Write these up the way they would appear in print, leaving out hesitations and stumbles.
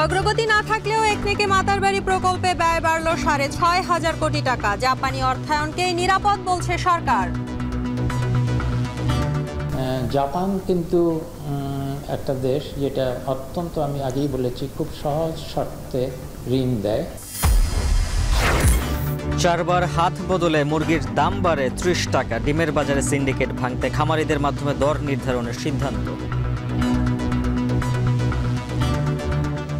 অগ্রগতি না থাকলেও একনেকে মাতারবাড়ি প্রকল্পে ব্যয় বাড়ল ৬,৫০০ কোটি টাকা। জাপানি অর্থায়নকেই নিরাপদ বলছে সরকার। জাপান কিন্তু একটা দেশ যেটা অত্যন্ত, আমি আগেই বলেছি, খুব সহজ শর্তে ঋণ দেয়। 4 বার হাত বদলে মুরগির দাম বাড়ে ৩০ টাকা। ডিমের বাজারে সিন্ডিকেট ভাঙতে খামারিদের মাধ্যমে দর নির্ধারণের সিদ্ধান্ত।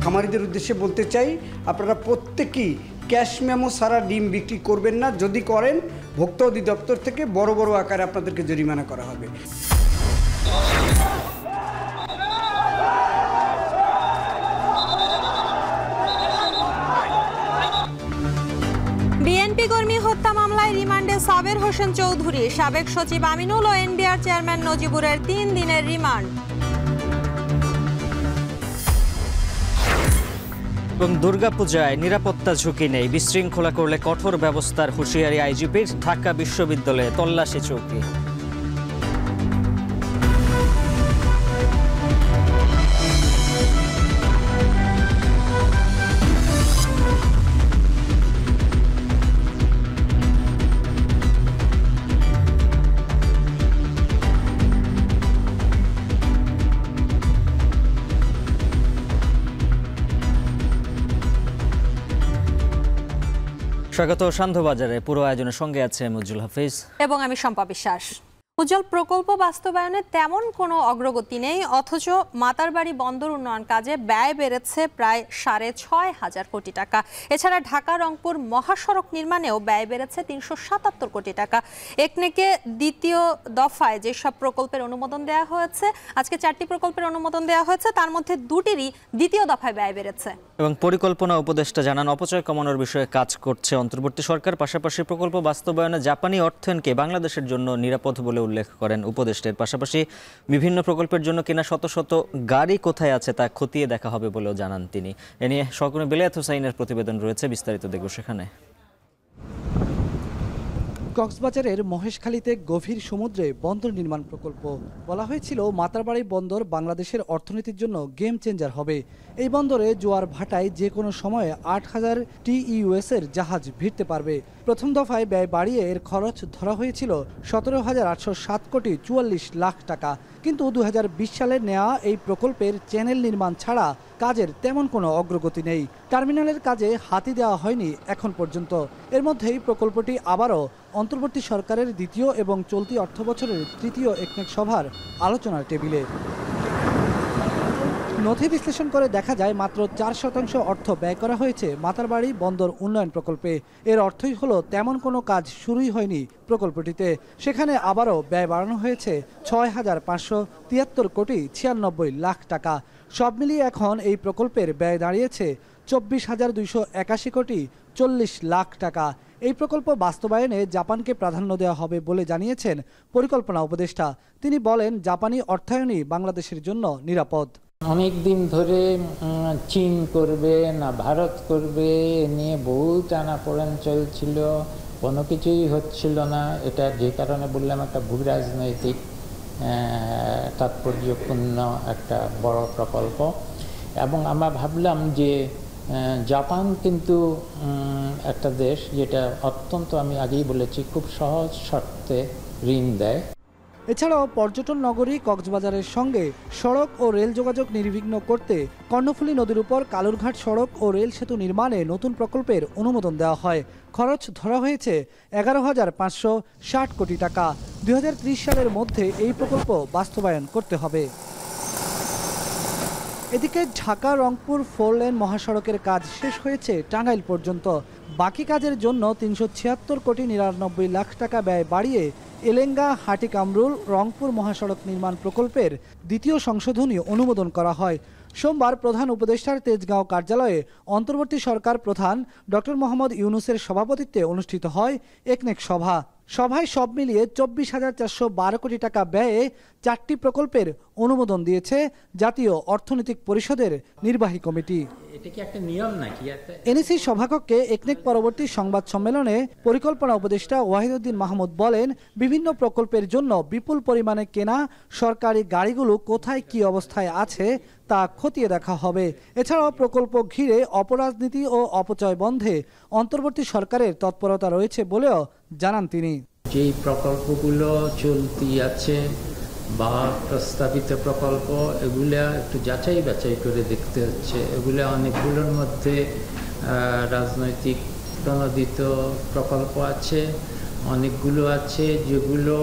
খামারিদের উদ্দেশ্যে বলতে চাই, আপনারা প্রত্যেকেই ক্যাশ মেমো ছাড়া ডিম বিক্রি করবেন না। যদি করেন, ভোক্তা অধিদপ্তর থেকে বড় বড় আকারে আপনাদেরকে জরিমানা করা হবে। বিএনপি কর্মী হত্যা মামলায় রিমান্ডে সাবের হোসেন চৌধুরী। সাবেক সচিব আমিনুল ও এনবিআর চেয়ারম্যান নজিবুরের 3 দিনের রিমান্ড। এবং দুর্গাপূজায় নিরাপত্তা ঝুঁকি নেই, বিশৃঙ্খলা করলে কঠোর ব্যবস্থার হুঁশিয়ারি আইজিপির। ঢাকা বিশ্ববিদ্যালয়ে তল্লাশি চৌকি। স্বাগত সান্ধ্যবাজারে। পুরো আয়োজনের সঙ্গে আছে উজ্জ্বল হাফিজ এবং আমি শম্পা বিশ্বাস। উজ্জ্বল, প্রকল্প বাস্তবায়নে তেমন কোনো অগ্রগতি নেই, অথচ মাতারবাড়ি বন্দর উন্নয়ন কাজে ব্যয় বেড়েছে প্রায় ৬,৫০০ কোটি টাকা। এছাড়া ঢাকা রংপুর মহাসড়ক নির্মাণেও ব্যয় বেড়েছে ৩৭৭ কোটি টাকা। একনেকে দ্বিতীয় দফায় যেসব প্রকল্পের অনুমোদন দেওয়া হয়েছে, আজকে 4টি প্রকল্পের অনুমোদন দেওয়া হয়েছে, তার মধ্যে 2টিরই দ্বিতীয় দফায় ব্যয় বেড়েছে। এবং পরিকল্পনা উপদেষ্টা জানান, অপচয় কমানোর বিষয়ে কাজ করছে অন্তর্বর্তী সরকার। পাশাপাশি প্রকল্প বাস্তবায়নে জাপানি অর্থায়নকে বাংলাদেশের জন্য নিরাপদ বলে উল্লেখ করেন উপদেষ্টার। পাশাপাশি বিভিন্ন প্রকল্পের জন্য কেনা শত শত গাড়ি কোথায় আছে তা খতিয়ে দেখা হবে বলেও জানান তিনি। এ নিয়ে সহকর্মী বেলায়েত হোসাইনের প্রতিবেদন রয়েছে, বিস্তারিত দেখব সেখানে। কক্সবাজারের মহেশখালীতে গভীর সমুদ্রে বন্দর নির্মাণ প্রকল্প। বলা হয়েছিল মাতারবাড়ি বন্দর বাংলাদেশের অর্থনীতির জন্য গেম চেঞ্জার হবে। এই বন্দরে জোয়ার ভাটায় যে কোনো সময়ে ৮,০০০ TEUS এর জাহাজ ভিড়তে পারবে। প্রথম দফায় ব্যয় বাড়িয়ে এর খরচ ধরা হয়েছিল ১৭,৮০৭ কোটি ৪৪ লাখ টাকা। কিন্তু ২০২০ সালে নেওয়া এই প্রকল্পের চ্যানেল নির্মাণ ছাড়া কাজের তেমন কোনো অগ্রগতি নেই। টার্মিনালের কাজে হাতি দেওয়া হয়নি এখন পর্যন্ত। এর মধ্যেই প্রকল্পটি আবারও অন্তর্বর্তী সরকারের দ্বিতীয় এবং চলতি অর্থবছরের তৃতীয় একনেক সভার আলোচনার টেবিলে। নথি বিশ্লেষণ করে দেখা যায় মাত্র 4% অর্থ ব্যয় করা হয়েছে মাতারবাড়ি বন্দর উন্নয়ন প্রকল্পে। এর অর্থই হলো তেমন কোনো কাজ শুরুই হয়নি প্রকল্পটিতে। সেখানে আবারও ব্যয় বাড়ানো হয়েছে ৬,৫৭৩ কোটি ৯৬ লাখ টাকা। সব মিলিয়ে এখন এই প্রকল্পের ব্যয় দাঁড়িয়েছে ২৪,২৮১ কোটি ৪০ লাখ টাকা। এই প্রকল্প বাস্তবায়নে জাপানকে প্রাধান্য দেওয়া হবে বলে জানিয়েছেন পরিকল্পনা উপদেষ্টা। তিনি বলেন, জাপানি অর্থায়নই বাংলাদেশের জন্য নিরাপদ। অনেক দিন ধরে চীন করবে না ভারত করবে এ নিয়ে বহু টানাপোড়েন চলছিল, কোনো কিছুই হচ্ছিল না। এটা যে কারণে বললাম, একটা ভূ রাজনৈতিক তাৎপর্যপূর্ণ একটা বড় প্রকল্প। এবং আমরা ভাবলাম যে জাপান কিন্তু একটা দেশ যেটা অত্যন্ত, আমি আগেই বলেছি, খুব সহজ শর্তে ঋণ দেয়। এছাড়াও পর্যটন নগরী কক্সবাজারের সঙ্গে সড়ক ও রেল যোগাযোগ নির্বিঘ্ন করতে কর্ণফুলী নদীর উপর কালুরঘাট সড়ক ও রেল সেতু নির্মাণে নতুন প্রকল্পের অনুমোদন দেওয়া হয়। খরচ ধরা হয়েছে ১১,৫৬০ কোটি টাকা। ২০৩০ সালের মধ্যে এই প্রকল্প বাস্তবায়ন করতে হবে। এদিকে ঢাকা রংপুর 4 লেন মহাসড়কের কাজ শেষ হয়েছে টাঙ্গাইল পর্যন্ত। বাকি কাজের জন্য ৩৭৬ কোটি ৯৯ লাখ টাকা ব্যয় বাড়িয়ে এলেঙ্গা হাটি কামরুল রংপুর মহাসড়ক নির্মাণ প্রকল্পের দ্বিতীয় সংশোধনী অনুমোদন করা হয়। সোমবার প্রধান উপদেষ্টার তেজগাঁও কার্যালয়ে অন্তর্বর্তী সরকার প্রধান ডক্টর মোহাম্মদ ইউনূসের সভাপতিত্বে অনুষ্ঠিত হয় একনেক সভা। সভায় সব মিলিয়ে ২৪,৪১২ কোটি টাকা ব্যয়ে 4টি প্রকল্পের অনুমোদন দিয়েছে জাতীয় অর্থনৈতিক পরিষদের নির্বাহী কমিটি। এটা কি একটা নিয়ম নাকি? এনইসি সভাকক্ষে একনেক পরবর্তী সংবাদ সম্মেলনে পরিকল্পনা উপদেষ্টা ওয়াহিদুদ্দিন মাহমুদ বলেন, বিভিন্ন প্রকল্পের জন্য বিপুল পরিমাণে কেনা সরকারি গাড়িগুলো কোথায় কি অবস্থায় আছে তা খতিয়ে দেখা হবে। এছাড়াও প্রকল্প ঘিরে অপরাজনীতি ও অপচয় বন্ধে অন্তর্বর্তী সরকারের তৎপরতা রয়েছে বলেও জানান তিনি। যেই প্রকল্পগুলো চলতি আছে বা প্রস্তাবিত প্রকল্প, এগুলা একটু যাচাই বাছাই করে দেখতে হচ্ছে। এগুলো অনেকগুলোর মধ্যে রাজনৈতিক প্রণোদিত প্রকল্প আছে, অনেকগুলো আছে যেগুলো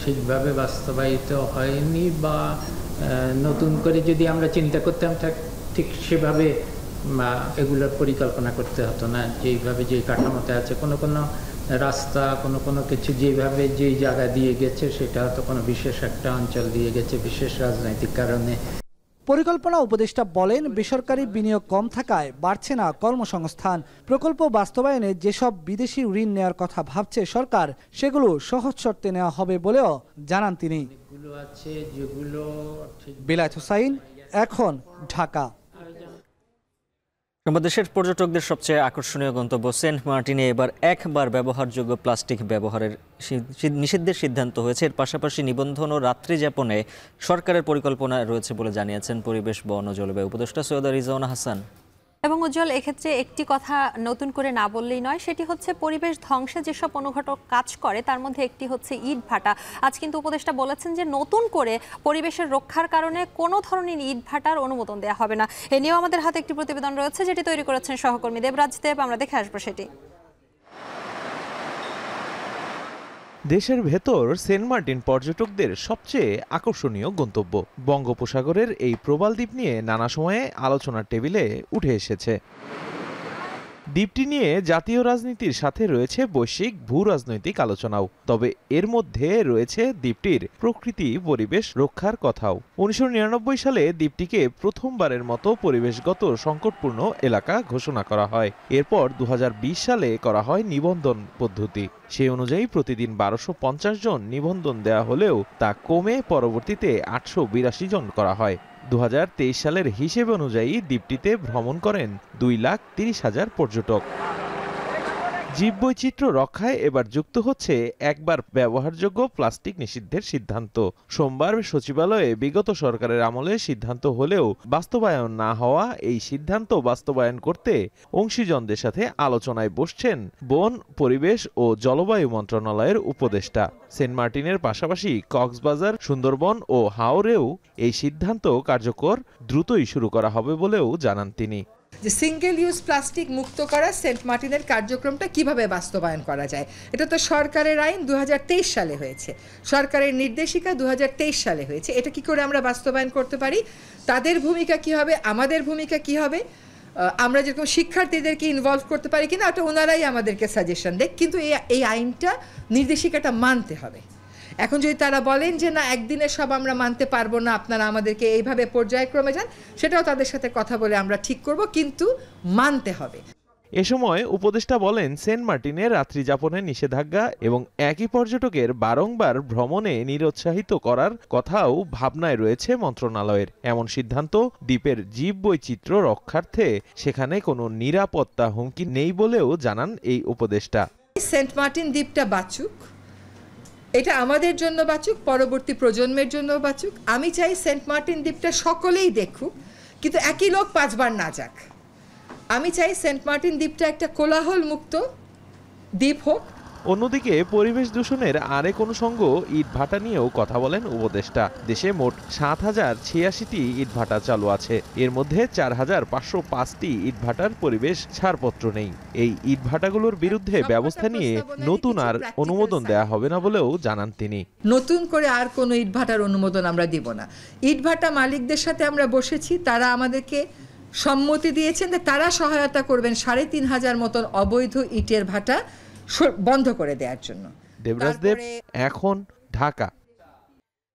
ঠিকভাবে বাস্তবায়িত হয়নি বা নতুন করে যদি আমরা চিন্তা করতাম ঠিক সেভাবে এগুলোর পরিকল্পনা করতে হতো না। যেইভাবে যে কাঠামোতে আছে, কোনো রাস্তা কোনো কিছু যেভাবে যেই জায়গা দিয়ে গেছে সেটা হয়তো কোনো বিশেষ একটা অঞ্চল দিয়ে গেছে বিশেষ রাজনৈতিক কারণে। পরিকল্পনা উপদেষ্টা বলেন, বেসরকারি বিনিয়োগ কম থাকায় বাড়ছে না কর্মসংস্থান। প্রকল্প বাস্তবায়নে যেসব বিদেশি ঋণ নেওয়ার কথা ভাবছে সরকার, সেগুলো সহজ শর্তে নেওয়া হবে বলেও জানান তিনি। বিলায়েত হোসাইন, এখন, ঢাকা। দেশের পর্যটকদের সবচেয়ে আকর্ষণীয় গন্তব্য সেন্ট মার্টিনে এবার একবার ব্যবহারযোগ্য প্লাস্টিক ব্যবহারের নিষিদ্ধের সিদ্ধান্ত হয়েছে। এর পাশাপাশি নিবন্ধন ও রাত্রি যাপনে সরকারের পরিকল্পনা রয়েছে বলে জানিয়েছেন পরিবেশ, বন ও জলবায়ু উপদেষ্টা সৈয়দা রিজওয়ানা হাসান। এবং উজ্জ্বল, এক্ষেত্রে একটি কথা নতুন করে না বললেই নয়, সেটি হচ্ছে পরিবেশ ধ্বংসে যেসব অনুঘটক কাজ করে তার মধ্যে একটি হচ্ছে ইট ভাটা। আজ কিন্তু উপদেষ্টা বলেছেন যে নতুন করে পরিবেশের রক্ষার কারণে কোনো ধরনের ইট ভাটার অনুমোদন দেওয়া হবে না। এ নিয়েও আমাদের হাতে একটি প্রতিবেদন রয়েছে যেটি তৈরি করেছেন সহকর্মী দেবরাজ দেব। আমরা দেখে আসবো সেটি। দেশের ভেতর সেন্ট মার্টিন পর্যটকদের সবচেয়ে আকর্ষণীয় গন্তব্য। বঙ্গোপসাগরের এই প্রবাল দ্বীপ নিয়ে নানা সময়ে আলোচনার টেবিলে উঠে এসেছে। দ্বীপটি নিয়ে জাতীয় রাজনীতির সাথে রয়েছে বৈশ্বিক ভূ রাজনৈতিক আলোচনাও। তবে এর মধ্যে রয়েছে দ্বীপটির প্রকৃতি পরিবেশ রক্ষার কথাও। 1999 সালে দ্বীপটিকে প্রথমবারের মতো পরিবেশগত সংকটপূর্ণ এলাকা ঘোষণা করা হয়। এরপর 2020 সালে করা হয় নিবন্ধন পদ্ধতি। সেই অনুযায়ী প্রতিদিন 1250 জন নিবন্ধন দেওয়া হলেও তা কমে পরবর্তীতে 882 জন করা হয়। 2023 সালের হিসেব অনুযায়ী দ্বীপটিতে ভ্রমণ করেন 2,30,000 পর্যটক। জীববৈচিত্র্য রক্ষায় এবার যুক্ত হচ্ছে একবার ব্যবহারযোগ্য প্লাস্টিক নিষিদ্ধের সিদ্ধান্ত। সোমবার সচিবালয়ে বিগত সরকারের আমলে সিদ্ধান্ত হলেও বাস্তবায়ন না হওয়া এই সিদ্ধান্ত বাস্তবায়ন করতে অংশীজনদের সাথে আলোচনায় বসছেন বন, পরিবেশ ও জলবায়ু মন্ত্রণালয়ের উপদেষ্টা। সেন্ট মার্টিনের পাশাপাশি কক্সবাজার, সুন্দরবন ও হাওরেও এই সিদ্ধান্ত কার্যকর দ্রুতই শুরু করা হবে বলেও জানান তিনি। যে সিঙ্গেল ইউজ প্লাস্টিক মুক্ত করা সেন্ট মার্টিনের কার্যক্রমটা কিভাবে বাস্তবায়ন করা যায়, এটা তো সরকারের আইন 2023 সালে হয়েছে, সরকারের নির্দেশিকা 2023 সালে হয়েছে। এটা কি করে আমরা বাস্তবায়ন করতে পারি, তাদের ভূমিকা কি হবে, আমাদের ভূমিকা কি হবে, আমরা যেরকম শিক্ষার্থীদেরকে ইনভলভ করতে পারি কিনা, ওটা ওনারাই আমাদেরকে সাজেশন দেয়। কিন্তু এই আইনটা, নির্দেশিকাটা মানতে হবে। এখন যদি তারা বলেন যে না, একদিনে সব আমরা মানতে পারবো না, আপনারা আমাদেরকে এইভাবে পর্যায়ক্রমে যান, সেটাও তাদের সাথে কথা বলে আমরা ঠিক করব, কিন্তু মানতে হবে। এ সময় উপদেষ্টা বলেন, সেন্ট মার্টিনে রাত্রি যাপনের নিষেধাজ্ঞা এবং একই পর্যটকের বারংবার ভ্রমণে নিরুৎসাহিত করার কথাও ভাবনায় রয়েছে মন্ত্রণালয়ের। এমন সিদ্ধান্ত দ্বীপের জীববৈচিত্র্য রক্ষার্থে সেখানে কোনো নিরাপত্তা হুমকি নেই বলেও জানান এই উপদেষ্টা। সেন্ট মার্টিন দ্বীপটা বাঁচুক, এটা আমাদের জন্য বাঁচুক, পরবর্তী প্রজন্মের জন্য বাঁচুক। আমি চাই সেন্ট মার্টিন দ্বীপটা সকলেই দেখুক, কিন্তু একই লোক 5 বার না যাক। আমি চাই সেন্ট মার্টিন দ্বীপটা একটা কোলাহল মুক্ত দ্বীপ হোক। অন্যদিকে পরিবেশ দূষণের আরেক অনুষঙ্গ ইটভাটা নিয়েও কথা বলেন উপদেষ্টা। দেশে মোট 7,086টি ইটভাটা চালু আছে। এর মধ্যে 4,505টি ইটভাটার পরিবেশ ছাড়পত্র নেই। এই ইটভাটাগুলোর বিরুদ্ধে ব্যবস্থা নিয়ে নতুন আর অনুমোদন দেওয়া হবে না বলেও জানান তিনি। নতুন করে আর কোনো ইটভাটার অনুমোদন আমরা দিব না। ইটভাটা মালিকদের সাথে আমরা বসেছি, তারা আমাদেরকে সম্মতি দিয়েছেন যে তারা সহায়তা করবেন 3,500 মতন অবৈধ ইটের ভাটা বন্ধ করে দেওয়ার জন্য। দেবরাজ দেব, এখন, ঢাকা।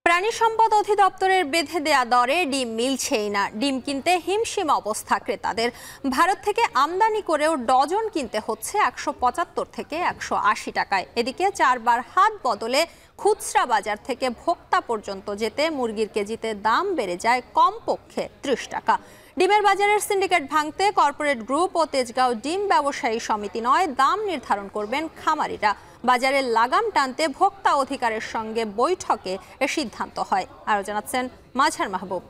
প্রাণী সম্পদ অধিদপ্তরের বেঁধে দেয়া দরে ডিম মিলছেই না। ডিম কিনতে হিমশিম অবস্থা ক্রেতাদের। ভারত থেকে আমদানি করেও ডজন কিনতে হচ্ছে 175 থেকে 180 টাকায়। এদিকে 4 বার হাত বদলে খুচরা বাজার থেকে ভোক্তা পর্যন্ত যেতে মুরগির কেজিতে দাম বেড়ে যায় কমপক্ষে ৩০ টাকা। ডিমের বাজারের সিন্ডিকেট ভাঙতে কর্পোরেট গ্রুপ ও তেজগাঁও ডিম ব্যবসায়ী সমিতি নয়, দাম নির্ধারণ করবেন খামারিরা। বাজারের লাগাম টানতে ভোক্তা অধিকারের সঙ্গে বৈঠকে এ সিদ্ধান্ত হয়। আরও জানাচ্ছেন মাঝার মাহবুব।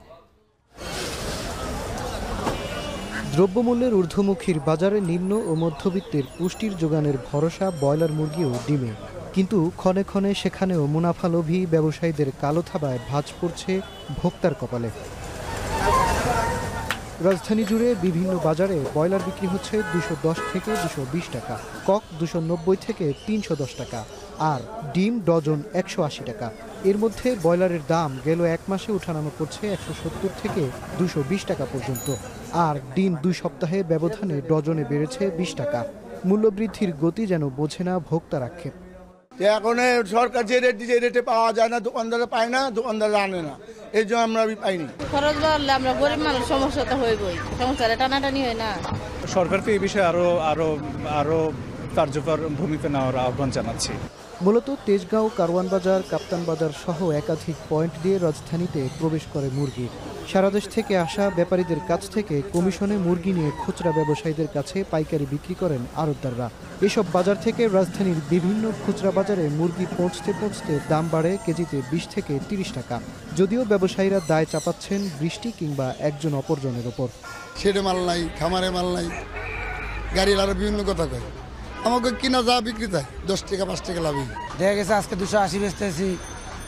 দ্রব্যমূল্যের ঊর্ধ্বমুখীর বাজারে নিম্ন ও মধ্যবিত্তের পুষ্টির যোগানের ভরসা ব্রয়লার মুরগি ও ডিমে, কিন্তু ক্ষণে ক্ষণে সেখানেও মুনাফালোভী ব্যবসায়ীদের কালো থাবায় ভাঁজ পড়ছে ভোক্তার কপালে। রাজধানী জুড়ে বিভিন্ন বাজারে ব্রয়লার বিক্রি হচ্ছে 210 থেকে 220 টাকা, কক 290 থেকে 310 টাকা, আর ডিম ডজন 180 টাকা। এর মধ্যে ব্রয়লারের দাম গেল এক মাসে ওঠানামা করছে 170 থেকে 220 টাকা পর্যন্ত, আর ডিম 2 সপ্তাহে ব্যবধানে ডজনে বেড়েছে 20 টাকা। মূল্যবৃদ্ধির গতি যেন বোঝে না ভোক্তার আক্ষেপ। এখন সরকার যে রেট দিচ্ছে, রেটে পাওয়া যায় না, দোকানদারে পায় না, দোকানদারে আনে না, এই জন্য আমরা পাইনি। খরচ বাড়লে আমরা গরিব মানুষ সমস্যা তো হইবই, সমস্যাটা টানাটানি হয় না। সরকারকে এই বিষয়ে আরো কার্যকর ভূমিকা নেওয়ার আহ্বান জানাচ্ছি। মূলত তেজগাঁও, কারওয়ান বাজার, কাপ্তান বাজার সহ একাধিক পয়েন্ট দিয়ে রাজধানীতে প্রবেশ করে মুরগি। সারা দেশ থেকে আসা ব্যাপারীদের কাছ থেকে কমিশনে মুরগি নিয়ে খুচরা ব্যবসায়ীদের কাছে পাইকারি বিক্রি করেন আড়তদাররা। এসব বাজার থেকে রাজধানীর বিভিন্ন খুচরা বাজারে মুরগি পৌঁছতে পৌঁছতে দাম বাড়ে কেজিতে 20 থেকে 30 টাকা। যদিও ব্যবসায়ীরা দায় চাপাচ্ছেন বৃষ্টি কিংবা একজন অপরজনের ওপর। শেডে মাল নাই, খামারে মাল নাই, গাড়ি আরো বিভিন্ন কথা কয়। আমাকে কিনা যা বিক্রি যায় 10 টাকা 5 টাকা লাভই। দেখা গেছে আজকে 280 বেচতেছি,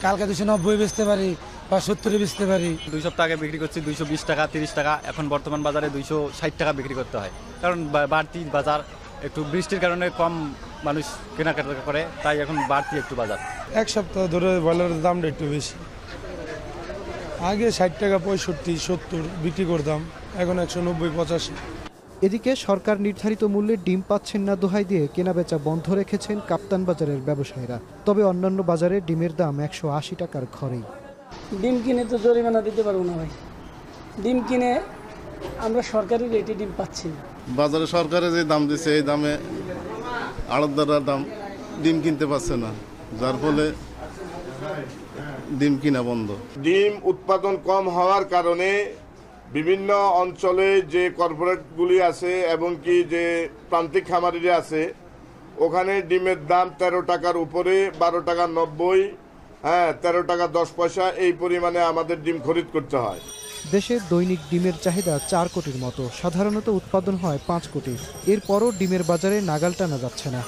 কালকে 290 বেচতে পারি বা 70 বেচতে পারি। 2 সপ্তাহ আগে বিক্রি করছি 220 টাকা 30 টাকা, এখন বর্তমান বাজারে 260 টাকা বিক্রি করতে হয়, কারণ বাড়তি বাজার, একটু বৃষ্টির কারণে কম মানুষ কেনাকাটা করে, তাই এখন বাড়তি একটু বাজার। এক সপ্তাহ ধরে ব্রয়লারের দামটা একটু বেশি। আগে 60 টাকা 65 70 বিক্রি করতাম, এখন 190 85। এদিকে সরকার নির্ধারিত মূল্যে ডিম পাচ্ছেন না দোহাই দিয়ে কেনাবেচা বন্ধ রেখেছেন কাপ্তান বাজারের ব্যবসায়ীরা। তবে অন্যান্য বাজারে ডিমের দাম 180 টাকার ঘরেই। ডিম কিনে তো জরিমানা দিতে পারবো না ভাই, ডিম কিনে আমরা সরকারি রেটে ডিম পাচ্ছি না। বাজারে সরকারে যে দাম দিচ্ছে এই দামে আড়তদাররা ডিম কিনতে পারছে না, যার ফলে ডিম কিনা বন্ধ। ডিম উৎপাদন কম হওয়ার কারণে বিভিন্ন অঞ্চলে যে কর্পোরেটগুলি আছে এবং কি যে প্রান্তিক খামারিরা আছে, ওখানে ডিমের দাম 13 টাকার উপরে, 12 টাকা 90, 13 টাকা 10 পয়সা, এই পরিমাণে আমাদের ডিম খরিদ করতে হয়। দেশে দৈনিক ডিমের চাহিদা 4 কোটির মতো, সাধারণত উৎপাদন হয় 5 কোটি। এরপরও ডিমের বাজারে নাগাল টানা যাচ্ছে না।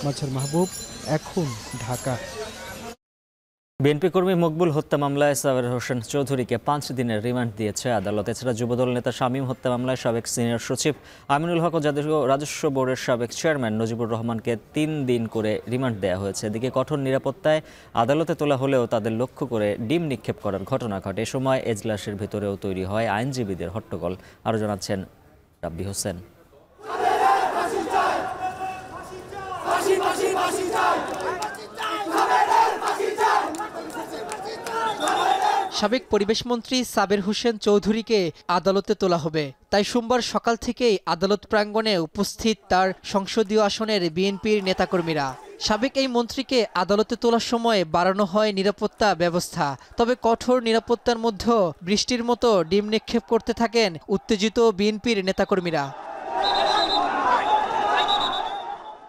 মাঝার মাহবুব, এখন ঢাকা। বিএনপি কর্মী মকবুল হত্যা মামলায় সাবের হোসেন চৌধুরীকে 5 দিনের রিমান্ড দিয়েছে আদালত। এছাড়া যুবদল নেতা শামীম হত্যা মামলায় সাবেক সিনিয়র সচিব আমিনুল হক ও রাজস্ব বোর্ডের সাবেক চেয়ারম্যান নজিবুর রহমানকে 3 দিন করে রিমান্ড দেওয়া হয়েছে। এদিকে কঠোর নিরাপত্তায় আদালতে তোলা হলেও তাদের লক্ষ্য করে ডিম নিক্ষেপ করার ঘটনা ঘটে। এ সময় এজলাসের ভিতরেও তৈরি হয় আইনজীবীদের হট্টগোল। আরও জানাচ্ছেন রাব্বি হোসেন। সাবেক পরিবেশমন্ত্রী সাবের হোসেন চৌধুরীকে আদালতে তোলা হবে, তাই সোমবার সকাল থেকেই আদালত প্রাঙ্গণে উপস্থিত তার সংসদীয় আসনের বিএনপির নেতাকর্মীরা। সাবেক এই মন্ত্রীকে আদালতে তোলার সময় বাড়ানো হয় নিরাপত্তা ব্যবস্থা। তবে কঠোর নিরাপত্তার মধ্যেও বৃষ্টির মতো ডিম নিক্ষেপ করতে থাকেন উত্তেজিত বিএনপির নেতাকর্মীরা।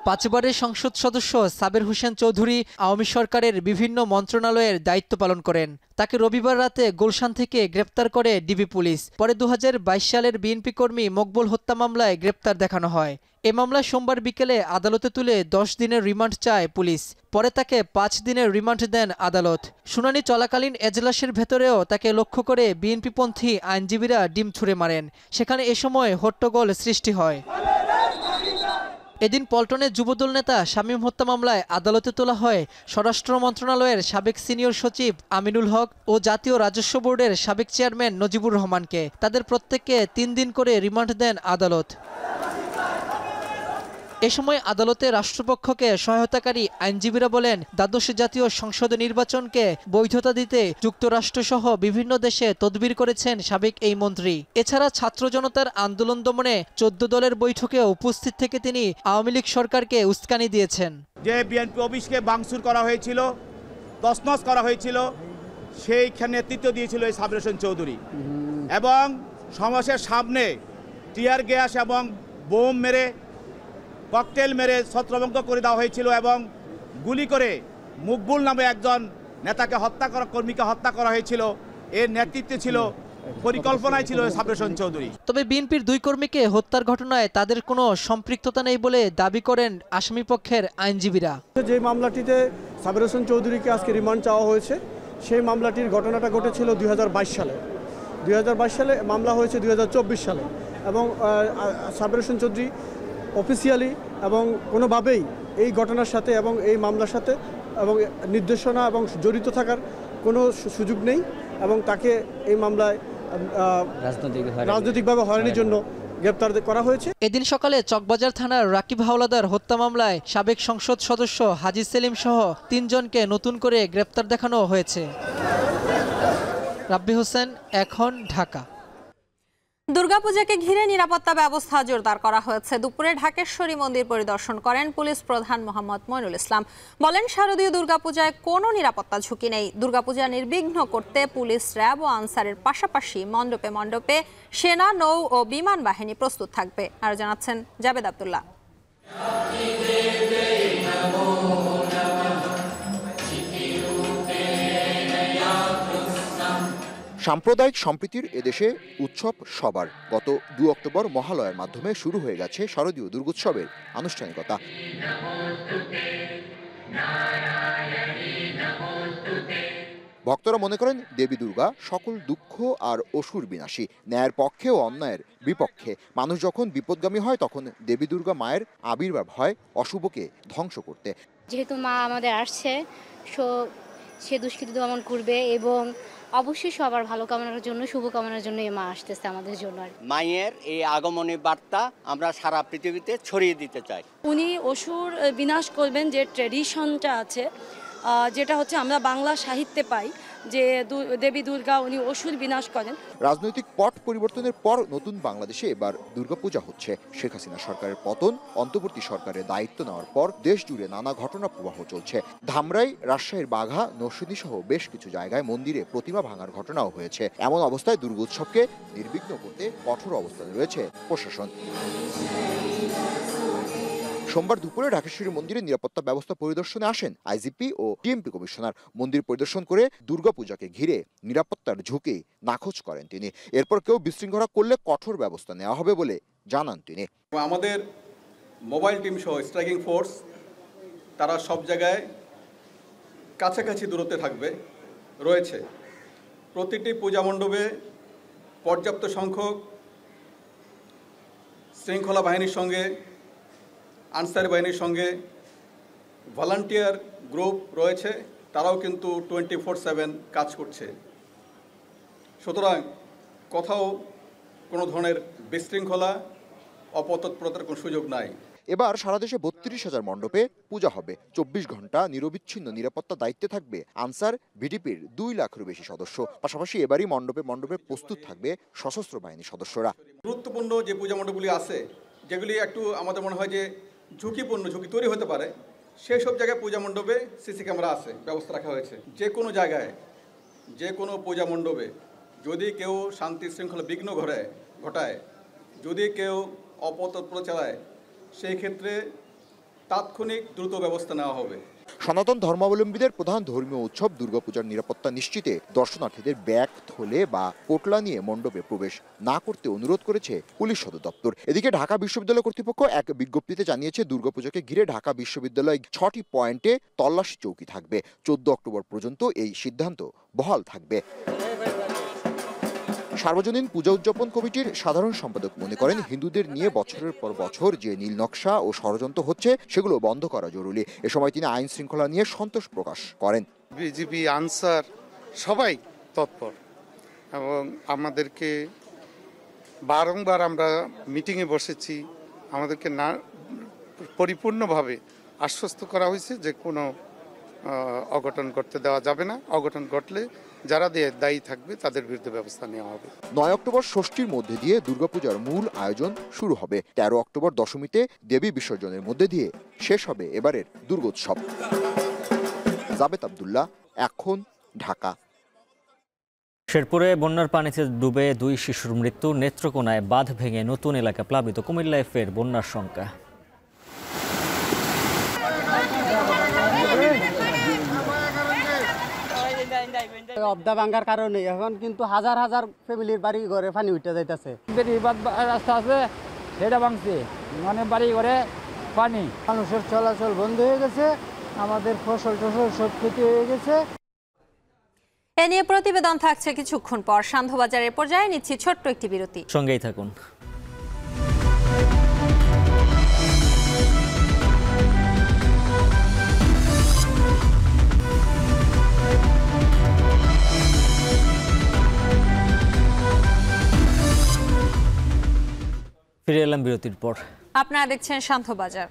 5 বারের সংসদ সদস্য সাবের হোসেন চৌধুরী আওয়ামী সরকারের বিভিন্ন মন্ত্রণালয়ের দায়িত্ব পালন করেন। তাকে রবিবার রাতে গুলশান থেকে গ্রেপ্তার করে ডিবি পুলিশ। পরে 2022 সালের বিএনপি কর্মী মকবুল হত্যা মামলায় গ্রেপ্তার দেখানো হয়। এ মামলায় সোমবার বিকেলে আদালতে তুলে 10 দিনের রিমান্ড চায় পুলিশ। পরে তাকে 5 দিনের রিমান্ড দেন আদালত। শুনানি চলাকালীন এজলাসের ভেতরেও তাকে লক্ষ্য করে বিএনপিপন্থী আইনজীবীরা ডিম ছুঁড়ে মারেন। সেখানে এ সময় হট্টগোল সৃষ্টি হয়। এদিন পল্টনের যুবদল নেতা শামীম হত্যা মামলায় আদালতে তোলা হয় স্বরাষ্ট্র মন্ত্রণালয়ের সাবেক সিনিয়র সচিব আমিনুল হক ও জাতীয় রাজস্ব বোর্ডের সাবেক চেয়ারম্যান নজিবুর রহমানকে। তাদের প্রত্যেককে 3 দিন করে রিমান্ড দেন আদালত। এ সময় আদালতে রাষ্ট্রপক্ষকে সহায়তাকারী আইনজীবীরা বলেন, দ্বাদশ জাতীয় সংসদ নির্বাচনকে বৈধতা দিতে যুক্তরাষ্ট্রসহ বিভিন্ন দেশে তদবির করেছেন সাবেক এই মন্ত্রী। এছাড়া ছাত্র জনতার আন্দোলন দমনে 14 দলের বৈঠকে উপস্থিত থেকে তিনি আওয়ামী লীগ সরকারকে উস্কানি দিয়েছেন। যে বিএনপি অফিসকে ভাঙচুর করা হয়েছিল, তছনছ করা হয়েছিল, সেইখানে নেতৃত্ব দিয়েছিল এই সাবির হোসেন চৌধুরী এবং সমাবেশের সামনে টিয়ার গ্যাস এবং বোম মেরে, ককটেল মেরে ছত্রভঙ্গ করে দেওয়া হয়েছিল এবং গুলি করে মুকবুল নামে একজন নেতাকে হত্যা করা, কর্মীকে হত্যা করা হয়েছিল। এর নেতৃত্বে ছিল, পরিকল্পনায় ছিল সাবির হোসেন চৌধুরী। তবে বিএনপির 2 কর্মীকে হত্যার ঘটনায় তাদের কোনো সম্পৃক্ততা নেই বলে দাবি করেন আসামিপক্ষের আইনজীবীরা। যে মামলাটিতে সাবির হোসেন চৌধুরীকে আজকে রিমান্ড চাওয়া হয়েছে, সেই মামলাটির ঘটনাটা ঘটেছিল 2022 সালে। 2022 সালে মামলা হয়েছে 2024 সালে এবং সাবির হোসেন চৌধুরী অফিসিয়ালি এবং কোনোভাবেই এই ঘটনার সাথে এবং এই মামলার সাথে এবং নির্দেশনা এবং জড়িত থাকার কোনো সুযোগ নেই এবং তাকে এই মামলায় রাজনৈতিকভাবে হয়রানির জন্য গ্রেপ্তার করা হয়েছে। এদিন সকালে চকবাজার থানার রাকিব হাওলাদার হত্যা মামলায় সাবেক সংসদ সদস্য হাজী সেলিম সহ 3 জনকে নতুন করে গ্রেপ্তার দেখানো হয়েছে। রাব্বি হোসেন, এখন, ঢাকা। দুর্গাপূজাকে ঘিরে নিরাপত্তা ব্যবস্থা জোরদার করা হয়েছে। দুপুরে ঢাকেশ্বরী মন্দির পরিদর্শন করেন পুলিশ প্রধান মোহাম্মদ মইনুল ইসলাম। বলেন, শারদীয় দুর্গাপূজায় কোনো নিরাপত্তা ঝুঁকি নেই। দুর্গাপূজা নির্বিঘ্ন করতে পুলিশ, র্যাব ও আনসারের পাশাপাশি মণ্ডপে মণ্ডপে সেনা, নৌ ও বিমান বাহিনী প্রস্তুত থাকবে। আর জানাচ্ছেন জাবেদ আব্দুল্লাহ। সাম্প্রদায়িক সম্প্রীতির এদেশে উৎসব সবার। গত 2 অক্টোবর মহালয়ার মাধ্যমে শুরু হয়ে গেছে শারদীয় দুর্গোৎসবের আনুষ্ঠানিকতা। ভক্তরা মনে করেন দেবী দুর্গা সকল দুঃখ আর অসুর বিনাশী, ন্যায়ের পক্ষে ও অন্যায়ের বিপক্ষে। মানুষ যখন বিপদগামী হয় তখন দেবী দুর্গা মায়ের আবির্ভাব হয় অশুভকে ধ্বংস করতে। যেহেতু মা আমাদের আসছে, সে দুষ্কৃতি দমন করবে এবং অবশ্যই সবার ভালো কামনার জন্য, শুভ কামনার জন্য এই মা আসতেছে আমাদের জন্য। মায়ের এই আগমনী বার্তা আমরা সারা পৃথিবীতে ছড়িয়ে দিতে চাই। উনি অসুর বিনাশ করবেন, যে ট্র্যাডিশনটা আছে, যেটা হচ্ছে আমরা বাংলা সাহিত্যে পাই, যে দেবী দুর্গা উনি অসুর বিনাশ করেন। রাজনৈতিক পট পরিবর্তনের পর নতুন বাংলাদেশে এবার দুর্গাপূজা হচ্ছে। শেখ হাসিনা সরকারের পতন, অন্তর্বর্তী সরকারের দায়িত্ব নেওয়ার পর দেশ জুড়ে নানা ঘটনা প্রবাহ চলছে। ধামরাই, রাজশাহীর বাঘা, নরসিংদী সহ বেশ কিছু জায়গায় মন্দিরে প্রতিমা ভাঙার ঘটনাও হয়েছে। এমন অবস্থায় দুর্গোৎসবকে নির্বিঘ্ন করতে কঠোর অবস্থানে রয়েছে প্রশাসন। সোমবার দুপুরে ঢাকেশ্বরী মন্দিরের নিরাপত্তা ব্যবস্থা পরিদর্শনে আসেন আইজিপি ও টিএমপি কমিশনার। মন্দির পরিদর্শন করে দুর্গাপূজাকে ঘিরে নিরাপত্তার ঝুঁকি নাকচ করেন তিনি। এরপর কেউ বিশৃঙ্খলা করলে কঠোর ব্যবস্থা নেওয়া হবে বলে জানান তিনি। আমাদের মোবাইল টিম সহ স্ট্রাইকিং ফোর্স তারা সব জায়গায় কাছাকাছি দূরত্বে রয়েছে। প্রতিটি পূজা মণ্ডপে পর্যাপ্ত সংখ্যক শৃঙ্খলা বাহিনীর সঙ্গে, আনসার বাহিনীর সঙ্গে ভলান্টিয়ার গ্রুপ রয়েছে, তারাও কিন্তু 24/7 কাজ করছে। সুতরাং কোথাও কোনো ধরনের বিশৃঙ্খলা, অপতৎপরতার কোনো সুযোগ নাই। এবার সারা দেশে 32,000 মণ্ডপে পূজা হবে। 24 ঘন্টা নিরবিচ্ছিন্ন নিরাপত্তা দায়িত্বে থাকবে আনসার ভিডিপির 2 লাখেরও বেশি সদস্য। পাশাপাশি এবারই মণ্ডপে মণ্ডপে প্রস্তুত থাকবে সশস্ত্র বাহিনীর সদস্যরা। গুরুত্বপূর্ণ যে পূজা মণ্ডপগুলি আছে, যেগুলি একটু আমাদের মনে হয় যে ঝুঁকি তৈরি হতে পারে, সেই সব জায়গায় পূজা মণ্ডপে সিসি ক্যামেরা আছে, ব্যবস্থা রাখা হয়েছে। যে কোনো জায়গায়, যে কোনো পূজা মণ্ডপে যদি কেউ শান্তি শৃঙ্খলা বিঘ্ন ঘটায়, যদি কেউ অপতৎপর চালায়, সেই ক্ষেত্রে তাৎক্ষণিক দ্রুত ব্যবস্থা নেওয়া হবে। সনাতন ধর্মাবলম্বীদের প্রধান ধর্মীয় উৎসব দুর্গাপূজার নিরাপত্তা নিশ্চিতে দর্শনার্থীদের ব্যাগ, থলে বা পোটলা নিয়ে মণ্ডপে প্রবেশ না করতে অনুরোধ করেছে পুলিশ সদর দপ্তর। এদিকে ঢাকা বিশ্ববিদ্যালয় কর্তৃপক্ষ এক বিজ্ঞপ্তিতে জানিয়েছে, দুর্গাপূজাকে ঘিরে ঢাকা বিশ্ববিদ্যালয়ে 6টি পয়েন্টে তল্লাশি চৌকি থাকবে। 14 অক্টোবর পর্যন্ত এই সিদ্ধান্ত বহাল থাকবে। সার্বজনীন পূজা উদযাপন কমিটির সাধারণ সম্পাদক মনে করেন, হিন্দুদের নিয়ে বছরের পর বছর যে নীল নকশা ও ষড়যন্ত্র হচ্ছে, সেগুলো বন্ধ করা জরুরি। এ সময় তিনি আইন শৃঙ্খলা নিয়ে সন্তোষ প্রকাশ করেন। বিজিবি, আনসার সবাই তৎপর এবং আমাদেরকে বারংবার আমরা মিটিংয়ে বসেছি, আমাদেরকে পরিপূর্ণভাবে আশ্বস্ত করা হয়েছে যে কোনো অঘটন করতে দেওয়া যাবে না। অঘটন ঘটলে যারা দায়ী থাকবে তাদের বিরুদ্ধে ব্যবস্থা নেওয়া হবে। 9 অক্টোবর ষষ্ঠীর মধ্যে দিয়ে দুর্গাপূজার মূল আয়োজন শুরু হবে। 13 অক্টোবর দশমীতে দেবী বিসর্জনের মধ্যে দিয়ে শেষ হবে এবারের দুর্গোৎসব। জাবেদ আব্দুল্লাহ, এখন, ঢাকা। শেরপুরে বন্যার পানিতে ডুবে 2 শিশুর মৃত্যু। নেত্রকোনায় বাঁধ ভেঙে নতুন এলাকা প্লাবিত। কুমিল্লায় ফের বন্যার শঙ্কা। অবদা ভাঙ্গার কারণে এখন কিন্তু হাজার হাজার ফ্যামিলির বাড়ি ঘরে পানি উঠে যাইতেছে। রাস্তা আছে সেটা ভাঙছে, মানে বাড়ি ঘরে পানি, মানুষের চলাচল বন্ধ হয়ে গেছে, আমাদের ফসল টসল সব ক্ষতি হয়ে গেছে। এ নিয়ে প্রতিবেদন থাকছে কিছুক্ষণ পর। সান্ধ্যবাজারের পর্যায়ে নিচ্ছি ছোট্ট একটি বিরতি, সঙ্গেই থাকুন। ফিরে এলাম বিরতির পর। আপনারা দেখছেন সান্ধ্যবাজার।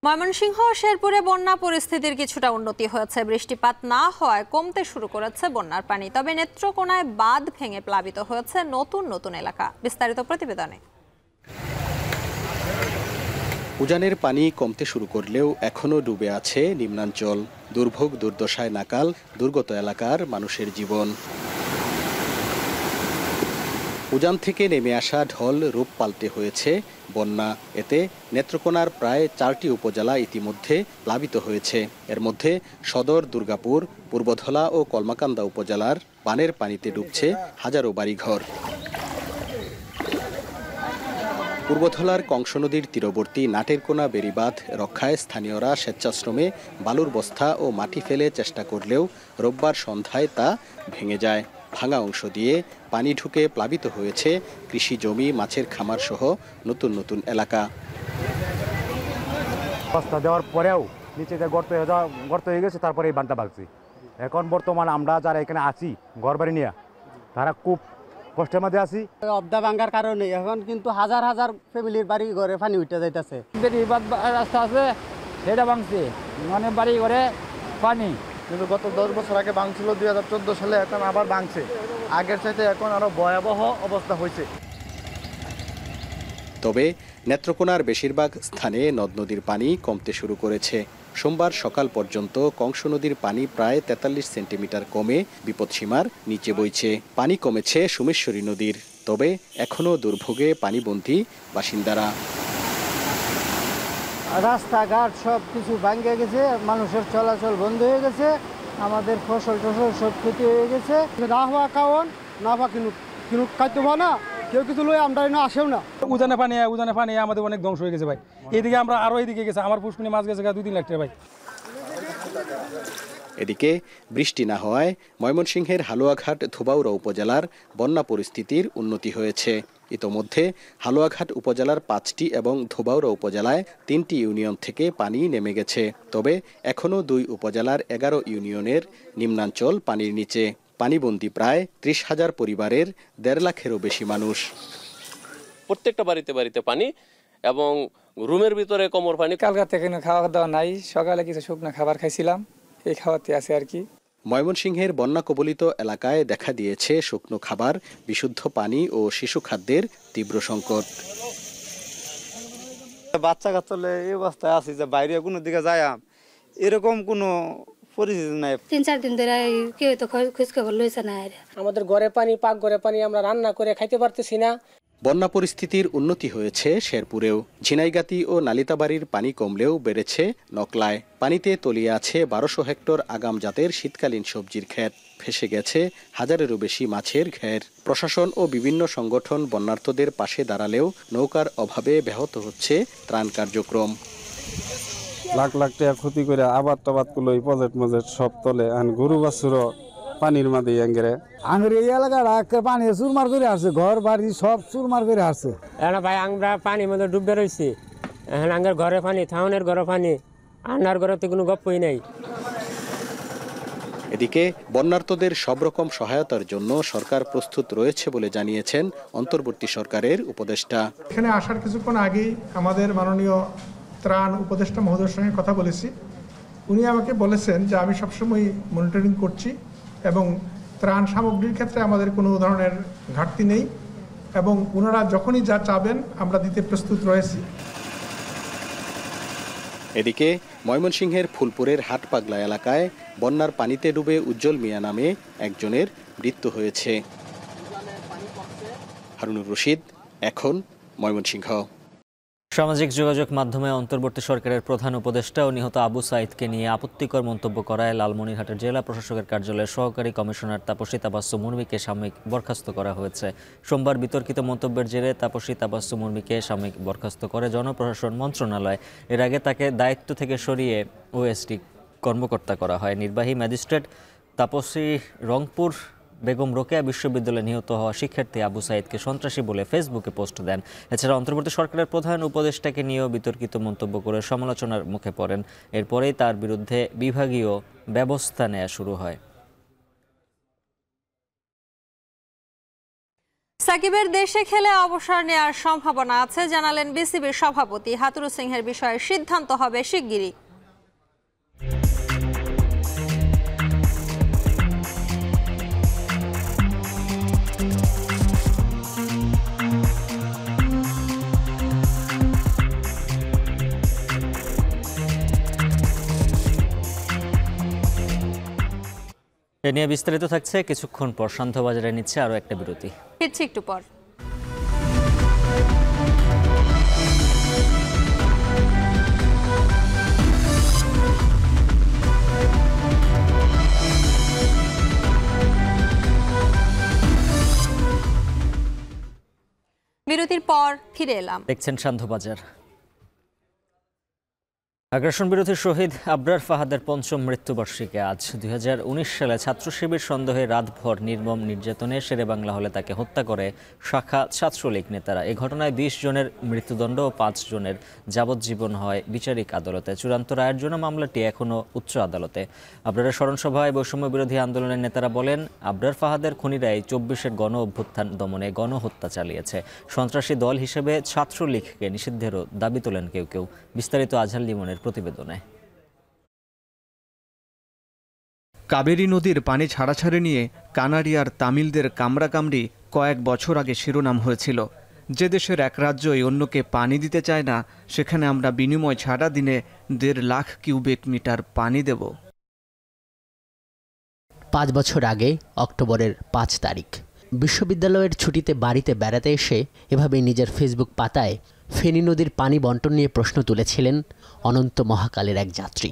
ময়মনসিংহ শেরপুরে বন্যা পরিস্থিতির কিছুটা উন্নতি হয়েছে। বৃষ্টিপাত না হওয়ায় কমতে শুরু করেছে বন্যার পানি। তবে নেত্রকোনায় বাঁধ ভেঙে প্লাবিত হয়েছে নতুন নতুন এলাকা। বিস্তারিত প্রতিবেদনে। উজানের পানি কমতে শুরু করলেও এখনও ডুবে আছে নিম্নাঞ্চল। দুর্ভোগ দুর্দশায় নাকাল দুর্গত এলাকার মানুষের জীবন। উজান থেকে নেমে আসা ঢল রূপ পাল্টে হয়েছে বন্যা। এতে নেত্রকোনার প্রায় 4টি উপজেলা ইতিমধ্যে প্লাবিত হয়েছে। এর মধ্যে সদর, দুর্গাপুর, পূর্বধলা ও কলমাকান্দা উপজেলার বানের পানিতে ডুবছে হাজারো বাড়িঘর। পূর্বধলার কংস নদীর তীরবর্তী নাটেরকোনা বেড়িবাঁধ রক্ষায় স্থানীয়রা স্বেচ্ছাশ্রমে বালুর বস্তা ও মাটি ফেলে চেষ্টা করলেও রোববার সন্ধ্যায় তা ভেঙে যায়। ভাঙা অংশ দিয়ে পানি ঢুকে প্লাবিত হয়েছে কৃষি জমি, মাছের খামার সহ নতুন নতুন এলাকা। বস্তা দেওয়ার পরেও নিচে গর্ত হয়ে গেছে, তারপরে এই বাঁধটা ভাঙছি। এখন বর্তমান আমরা যারা এখানে আছি ঘরবাড়ি নিয়ে, তারা খুব কষ্টের মধ্যে আছি। অবদা ভাঙ্গার কারণে এখন কিন্তু হাজার হাজার ফ্যামিলির বাড়ি ঘরে পানি উঠে যাইতেছে। রাস্তা আছে সেটা ভাঙছে, মানে বাড়ি ঘরে পানি। কিন্তু গত 10 বছর আগে ভাঙছিল 2014 সালে, এখন আবার ভাঙছে। আগের চাইতে এখন আরো ভয়াবহ অবস্থা হয়েছে। তবে নেত্রকোনার বেশিরভাগ স্থানে নদ নদীর পানি কমতে শুরু করেছে। সোমবার সকাল পর্যন্ত কংস নদীর পানি প্রায় 43 সেন্টিমিটার কমে বিপদসীমার নিচে বইছে। পানি কমেছে সোমেশ্বরী নদীর, তবে এখনও দুর্ভোগে পানিবন্দী বাসিন্দারা। রাস্তাঘাট সব কিছু ভাঙে গেছে, মানুষের চলাচল বন্ধ হয়ে গেছে, আমাদের ফসল টসল সব ক্ষতি হয়ে গেছে। না হওয়া কারণ না হওয়া কিন্তু খাইতে পারে না, কেউ কিছু লই আমরা আসেও না। উজানে পানি আমাদের অনেক ধ্বংস হয়ে গেছে ভাই। এইদিকে আমরা আরো এইদিকে গেছে, আমার পুষ্পিনী মাছ গেছে 2-3 লাখ টাকা ভাই। এদিকে বৃষ্টি না হওয়ায় ময়মনসিংহের হালুয়াঘাট ধোবাউড়া উপজেলার বন্যা পরিস্থিতির উন্নতি হয়েছে। ইতোমধ্যে হালুয়াঘাট উপজেলার 5টি এবং ধোবাউড়া উপজেলায় 3টি ইউনিয়ন থেকে পানি নেমে গেছে। তবে এখনও 2 উপজেলার 11 ইউনিয়নের নিম্নাঞ্চল পানির নিচে। পানিবন্দী প্রায় 30,000 পরিবারের 1.5 লাখেরও বেশি মানুষ। প্রত্যেকটা বাড়িতে বাড়িতে পানি এবং রুমের ভিতরে কোমর পানি। কালকা থেকে খাওয়া দাওয়া নাই, সকালে কিছু শুকনো খাবার খাইছিলাম, এই খাওয়াতে আছে আর কি। ময়মনসিংহের বন্যা কবলিত এলাকায় দেখা দিয়েছে শুকনো খাবার, বিশুদ্ধ পানি ও শিশু খাদ্যের তীব্র সংকট। বাচ্চা কাচ্চা এই অবস্থায় আছি যে বাইরে কোনো দিকে যায় এরকম কোনো পরিস্থিতি নাই। 3-4 দিন ধরে কেউ তো খোঁজ খবর লইছে না। আমাদের ঘরে পানি, পাক ঘরে পানি, আমরা রান্না করে খাইতে পারতেছি না। বন্যা পরিস্থিতির উন্নতি হয়েছে শেরপুরেও। ঝিনাইগাতি ও নালিতাবাড়ির পানি কমলেও বেড়েছে নকলায়। পানিতে তলিয়ে আছে 1200 হেক্টর আগাম জাতের শীতকালীন সবজির ক্ষেত। ফেসে গেছে হাজারেরও বেশি মাছের ঘের। প্রশাসন ও বিভিন্ন সংগঠন বন্যার্তদের পাশে দাঁড়ালেও নৌকার অভাবে ব্যাহত হচ্ছে ত্রাণ কার্যক্রম। লাখ লাখ টাকা ক্ষতি করে আবাদ টাবাদ গুলো প্রজেক্ট সব তলে গরু বাছুরও পানির মাঝে আঙ্গুর এই এলাকার পানি চুরমার করে আসছে, ঘর বাড়ি সব চুরমার করে আসছে। এখন ভাই আমরা পানির মধ্যে ডুবে রয়েছি। এখন আঙ্গের ঘরে পানি, থাউনের ঘরে পানি, আন্নার ঘরে তো কোনো গপ্পই নাই। এদিকে বন্যার্তদের সব রকম সহায়তার জন্য সরকার প্রস্তুত রয়েছে বলে জানিয়েছেন অন্তর্বর্তী সরকারের উপদেষ্টা। এখানে আসার কিছুক্ষণ আগেই আমাদের মাননীয় ত্রাণ উপদেষ্টা মহোদয়ের সঙ্গে কথা বলেছি। উনি আমাকে বলেছেন যে আমি সবসময় মনিটরিং করছি এবং ত্রাণ সামগ্রীর ক্ষেত্রে আমাদের কোনো ধরনের ঘাটতি নেই এবং ওনারা যখনই যা চাবেন আমরা দিতে প্রস্তুত রয়েছি। এদিকে ময়মনসিংহের ফুলপুরের হাটপাগলা এলাকায় বন্যার পানিতে ডুবে উজ্জ্বল মিয়া নামে একজনের মৃত্যু হয়েছে। হারুনুর রশিদ, এখন ময়মনসিংহ। সামাজিক যোগাযোগ মাধ্যমে অন্তর্বর্তী সরকারের প্রধান উপদেষ্টা ও নিহত আবু সাঈদকে নিয়ে আপত্তিকর মন্তব্য করায় লালমনিরহাটের জেলা প্রশাসকের কার্যালয়ের সহকারী কমিশনার তাপসী তাবাসসুম মুরমিকে সাময়িক বরখাস্ত করা হয়েছে। সোমবার বিতর্কিত মন্তব্যের জেরে তাপসী তাবাসসুম মুরমিকে সাময়িক বরখাস্ত করে জনপ্রশাসন মন্ত্রণালয়। এর আগে তাকে দায়িত্ব থেকে সরিয়ে ওএসডি কর্মকর্তা করা হয়। নির্বাহী ম্যাজিস্ট্রেট তাপসী রংপুর বেগম রোকেয়া বিশ্ববিদ্যালয়ে নিহত হওয়া শিক্ষার্থী আবু সাঈদকে সন্ত্রাসী বলে ফেসবুকে পোস্ট দেন। এছাড়া অন্তর্বর্তী সরকারের প্রধান উপদেষ্টাকে নিয়েও বিতর্কিত মন্তব্য করে সমালোচনার মুখে পড়েন। এরপরেই তার বিরুদ্ধে বিভাগীয় ব্যবস্থা নেওয়া শুরু হয়। সাকিবের দেশে খেলে অবসর নেওয়ার সম্ভাবনা আছে জানালেন বিসিবির সভাপতি। হাতুরু সিংহের বিষয়ে সিদ্ধান্ত হবে শিগগিরই। এ নিয়ে বিস্তারিত থাকছে কিছুক্ষণ পর। শান্তবাজারে নিচ্ছে আরও একটা বিরতি, ফিরছি একটু পর। বিরতির পর ফিরে এলাম। দেখছেন শান্তবাজার। আগ্রাসন বিরোধী শহীদ আবরার ফাহাদের পঞ্চম মৃত্যুবার্ষিকী আজ। 2019 সালে ছাত্র শিবির সন্দেহে রাতভর নির্মম নির্যাতনে শেরেবাংলা হলে তাকে হত্যা করে শাখা ছাত্রলীগ নেতারা। এ ঘটনায় 20 জনের মৃত্যুদণ্ড ও 5 জনের যাবজ্জীবন হয় বিচারিক আদালতে। চূড়ান্ত রায়ের জন্য মামলাটি এখনও উচ্চ আদালতে। আবরারের স্মরণসভায় বৈষম্য বিরোধী আন্দোলনের নেতারা বলেন, আবরার ফাহাদের খুনিরাই 24-এর গণ অভ্যুত্থান দমনে গণহত্যা চালিয়েছে। সন্ত্রাসী দল হিসেবে ছাত্রলীগকে নিষিদ্ধেরও দাবি তোলেন কেউ কেউ। বিস্তারিত আজহার লিমনের প্রতিবেদনে। কাবেরী নদীর পানি ছাড়াছাড়ি নিয়ে কানাডিয়ার তামিলদের কামড়াকামড়ি কয়েক বছর আগে শিরোনাম হয়েছিল। যে দেশের এক রাজ্যই অন্যকে পানি দিতে চায় না, সেখানে আমরা বিনিময় ছাড়া দিনে 1.5 লাখ কিউবিক মিটার পানি দেব। 5 বছর আগে অক্টোবরের 5 তারিখ বিশ্ববিদ্যালয়ের ছুটিতে বাড়িতে বেড়াতে এসে এভাবেই নিজের ফেসবুক পাতায় ফেনী নদীর পানি বন্টন নিয়ে প্রশ্ন তুলেছিলেন অনন্ত মহাকালের এক যাত্রী।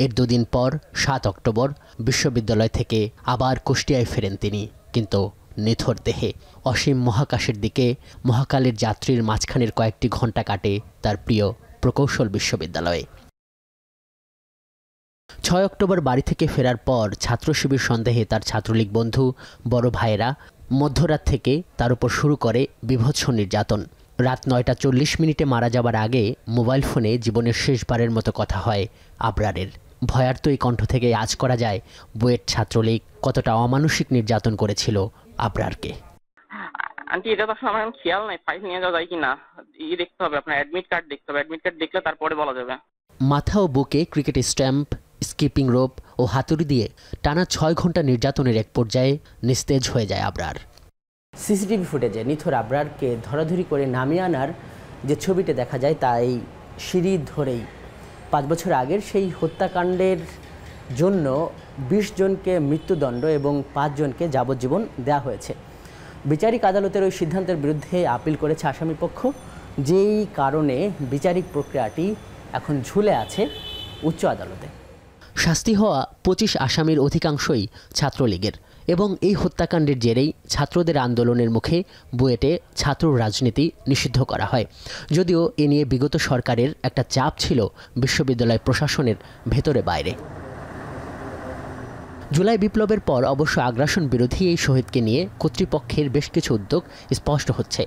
এর 2 দিন পর 7 অক্টোবর বিশ্ববিদ্যালয় থেকে আবার কুষ্টিয়ায় ফেরেন তিনি, কিন্তু নিথর দেহে। অসীম মহাকাশের দিকে মহাকালের যাত্রীর মাঝখানের কয়েকটি ঘণ্টা কাটে তার প্রিয় প্রকৌশল বিশ্ববিদ্যালয়ে। 6 অক্টোবর বাড়ি থেকে ফেরার পর ছাত্র শিবির সন্দেহে তার ছাত্রলীগ বন্ধু বড় ভাইয়েরা মধ্যরাত থেকে তার উপর শুরু করে বীভৎস নির্যাতন। রাত 9:40 মারা যাবার আগে মোবাইল ফোনে জীবনের শেষবারের মতো কথা হয় আবরারের। ভয়ার্ত এই কণ্ঠ থেকে আজ করা যায় বুয়েট ছাত্রলীগ কতটা অমানসিক নির্যাতন করেছিল আবরারকে। আন্টি, এটা তো আমার খেয়াল নাই, ফাইল নিয়ে যাওয়া যায় কিনা দেখতে হবে, আপনার অ্যাডমিট কার্ড দেখতে হবে, অ্যাডমিট কার্ড দেখলে তারপরে বলা যাবে। মাথা ও বুকে ক্রিকেট স্ট্যাম্প, স্কিপিং রোপ ও হাতুড়ি দিয়ে টানা 6 ঘন্টা নির্যাতনের এক পর্যায়ে নিস্তেজ হয়ে যায় আবরার। সিসিটিভি ফুটেজে নিথর আবরারকে ধরাধরি করে নামিয়ে আনার যে ছবিটা দেখা যায় তা এই সিঁড়ি ধরেই 5 বছর আগের সেই হত্যাকাণ্ডের জন্য 20 জনকে মৃত্যুদণ্ড এবং 5 জনকে যাবজ্জীবন দেওয়া হয়েছে। বিচারিক আদালতের ওই সিদ্ধান্তের বিরুদ্ধে আপিল করেছে আসামিপক্ষ, যেই কারণে বিচারিক প্রক্রিয়াটি এখন ঝুলে আছে উচ্চ আদালতে। শাস্তি হওয়া 25 আসামির অধিকাংশই ছাত্রলীগের এবং এই হত্যাকাণ্ডের জেরেই ছাত্রদের আন্দোলনের মুখে বুয়েটে ছাত্র রাজনীতি নিষিদ্ধ করা হয়। যদিও এ নিয়ে বিগত সরকারের একটা চাপ ছিল বিশ্ববিদ্যালয় প্রশাসনের ভেতরে বাইরে। জুলাই বিপ্লবের পর অবশ্য আগ্রাসন বিরোধী এই শহীদকে নিয়ে কর্তৃপক্ষের বেশ কিছু উদ্যোগ স্পষ্ট হচ্ছে,